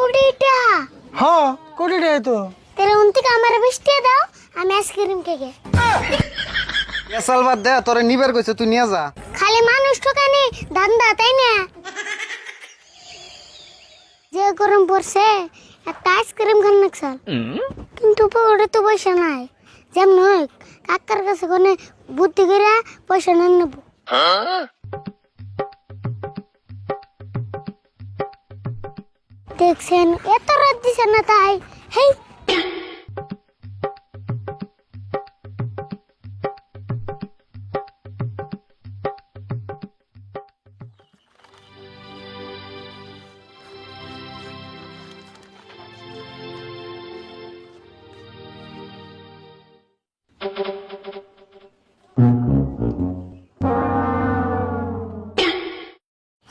কোটিটা হ্যাঁ কোটিটাই তো। তাহলে উনতি আমার বৃষ্টি দাও আমি আইসক্রিম খেয়ে এসাল বাদ দে, তোরে নিবার কইছে তুই নিয়ে যা। খালি মানুষ ঠকানি ধান্দা তাই না? যে গরম পড়ছে একটা আইসক্রিম খান নাকছাল কিন্তু ওটা তো পয়সা নাই। যেমন হোক কাকার কাছে কোনে বুদ্ধি করে পয়সা না নেব। দেখছেন এত রাত দিছে না তাই হেই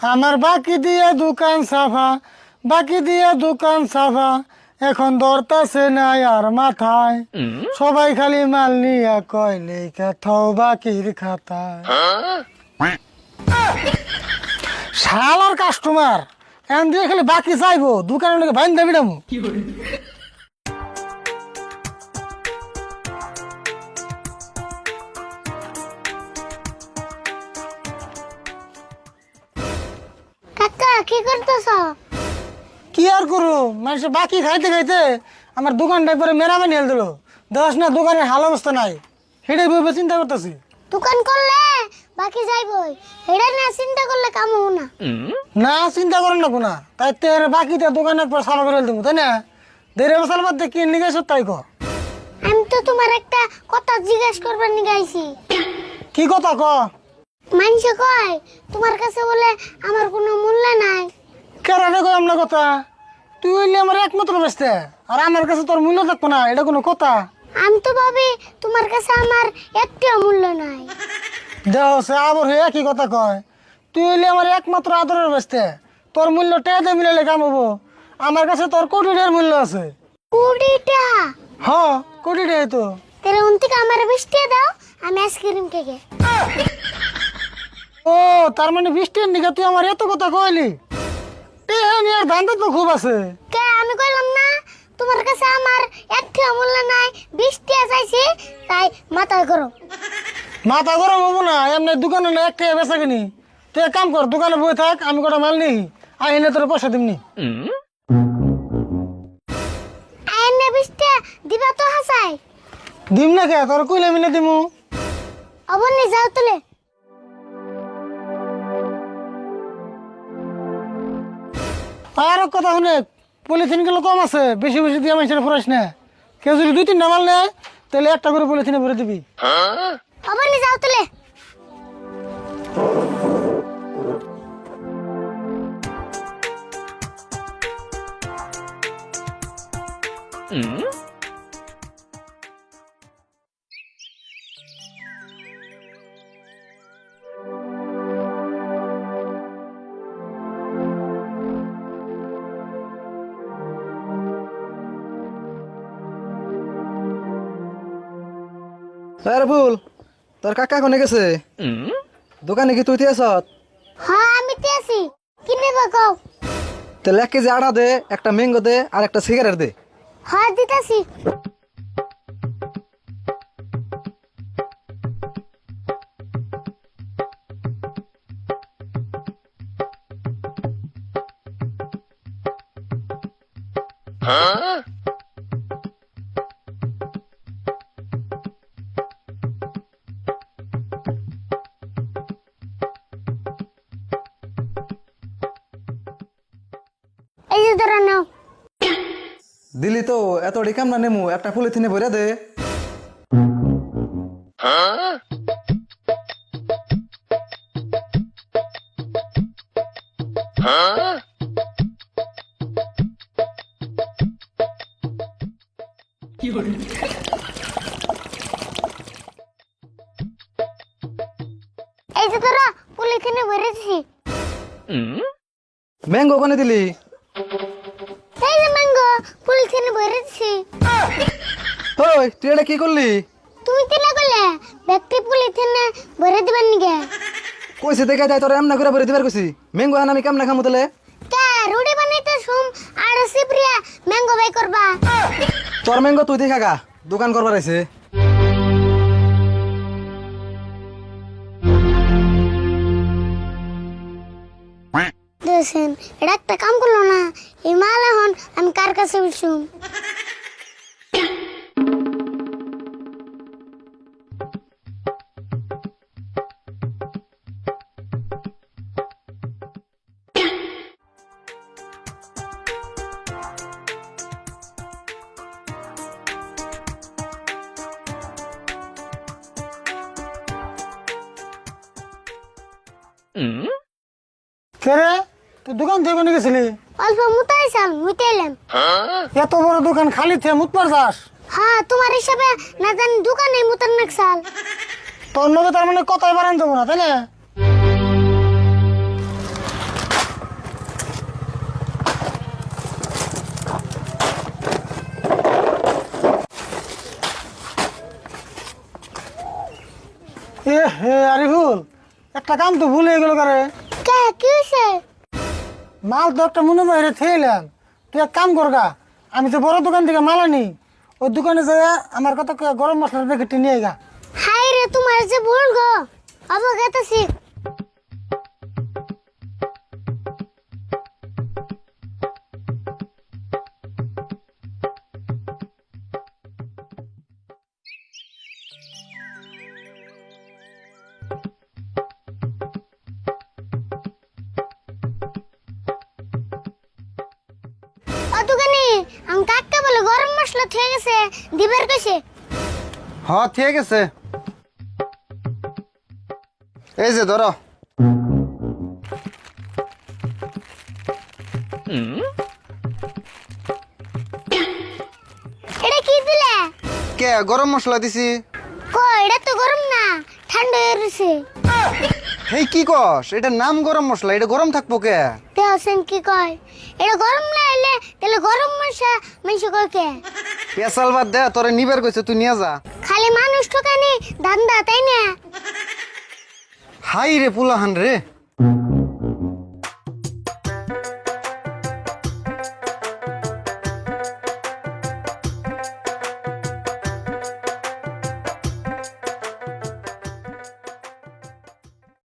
আমার বাকি দিয়ে দোকান সাফা, বাকি দিয়ে দোকান সাফা, এখন ধরতাছে নাই আর মাথায়। সবাই খালি মাল নিয়ে কয় লেখা থাও বাকির খাতায়। শালার কাস্টমার এখন দিয়ে খালি বাকি চাইবো, দোকানের লোকে বাইন দাবি দামু। কাকা কি করতেছ? কি আর করু, মানুষ বাকি খাইতে খাইতে আমার দোকানটা পরে মেরামানি হেল দিল। দেখ না দোকানের হাল অবস্থা নাই, সেটাই ভেবে চিন্তা করতেছি। দোকান করলে বাকি যাইবই, এটা না চিন্তা করলে কাম হবো না। না চিন্তা করেন না কোনা, তাই তো বাকিটা দোকানে একবার সাফা করে দেবো তাই না? দেড় বছর বাদ দিয়ে কি নিয়ে গেছো তাই কর। আমি তো তোমার একটা কথা জিজ্ঞেস করবার নিয়ে আইছি। কি কথা ক? মানুষে কয় তোমার কাছে বলে আমার কোনো মূল্য নাই। কেরানে কয় আমরা কথা? তুই হইলে আমার একমাত্র বেসতে, আর আমার কাছে তোর মূল্য থাকবো না, এটা কোনো কথা? আমি তো ভাবি তোমার কাছে আমার একটিও মূল্য নাই। দেহ সে আবার হয়ে কি কথা কয়? তুই হইলে আমার একমাত্র আদরের বেসতে, তোর মূল্য টেয়াতে মিলালে কাম হবো। আমার কাছে তোর কোটি টাকার মূল্য আছে। কোটিটা হ্যাঁ কোটি টাকাই তো। তাহলে উনতিকে আমার বৃষ্টি দাও আমি আইসক্রিম খেয়ে ও তার মানে বৃষ্টির নিকে তুই আমার এত কথা কইলি? টেহানিয়ার ধান্দা তো খুব আছে। কে আমি কইলাম না তোমার কাছে আমার একটিও মূল্য নাই, বৃষ্টি চাইছি তাই মাথা গরম। মাথা গরম হবো না, এমনি দোকানে না একটা বেচা কিনি। তুই এক কাম কর, দোকানে বই থাক, আমি কটা মাল নিই, আহিনে তোর পয়সা দিমনি। আইনে বৃষ্টি দিবা তো হাসাই দিম না কে, তোর কইলে মিলে দিমু। অবনি যাও তুলে। আর এক কথা শুনে, পলিথিন গুলো কম আছে, বেশি বেশি দিয়ে মানুষের ফুরাইস না। কেউ যদি 2-3টা মাল নেয় তাহলে একটা করে পলিথিনে ভরে দিবি। অবনি যাও তুলে। আরে ভুল, তোর কাকা কোনে গেছে? দোকানে কি তুই আছ? হ্যাঁ আমি তে আছি, কি নেবা কও? তাহলে 1 কেজি আটা দে, একটা ম্যাঙ্গো দে, আর একটা সিগারেট দে। হ্যাঁ দিতাছি। এই যে ধরা নাও। দিলি তো, এত ডিকাম না নেমু, একটা পলিথিনে ভরে দে। এই যে ধরা পলিথিনে ভরে দিছি। ম্যাঙ্গো কোনে দিলি? এই যে ম্যাঙ্গো পলিথিনে ভরে দিছি। ওই তুই এটা কি করলি? তুমি কি না করলে ব্যক্তি পলিথিনে ভরে দিবেন নিকে? কইছে দেখে যাই, তোর এমনা করে ভরে দিবার কইছি। ম্যাঙ্গো আন আমি কাম না খামু তাহলে। কে রুটি বানাইতে শুম আর সিপরি সেলাই করবা। তোর ম্যাঙ্গো তুই দেখা গা দোকান করবার আছে। দেখছেন এটা একটা কাম করলো না, এই মাল এখন আমি কার কাছে বিশুম? কে রে, তুই দোকান থেকে কোনে গেছিলি? অল্প মুতাই চাল মুতাইলাম। এত বড় দোকান খালি থেকে মুতবার যাস? হ্যাঁ তোমার হিসাবে না জানি দোকানে মুতার নাকসাল। তোর নগে তার মানে কথাই বারান যাবো না, তাই না? এ হে আরিফুল, একটা কাম তো ভুলে গেল কারে। কে কি হয়েছে? মাল তো একটা মনে বাইরে থেইলাম। তুই এক কাম কর গা, আমি তো বড় দোকান থেকে মাল আনি, ওই দোকানে যাই আমার কথা কয়ে গরম মশলার প্যাকেটটি নিয়ে গা। হাই রে তোমার যে ভুল গো, অবগত আছি। ও দোকানি, আমি কাকা বলে গরম মশলা থেকে গেছে দিবার কইছে। হ্যাঁ ঠিক আছে, এই যে ধরো। এটা কি দিলে? কে গরম মশলা দিছি? কো এটা তো গরম না, ঠান্ডা হয়ে রয়েছে। হেই কি কস, এটার নাম গরম মশলা, এটা গরম থাকবো কে? দেওছেন কি কয়, এটা গরম না হলে তাহলে গরম মশলা মানুষ কয় কে? পেশাল বাদ দে, তোরে নিবার কইছে, তুই নিয়ে যা। খালি মানুষ ঠকানি ধান্দা, তাই না? হাই রে পুলাহান রে।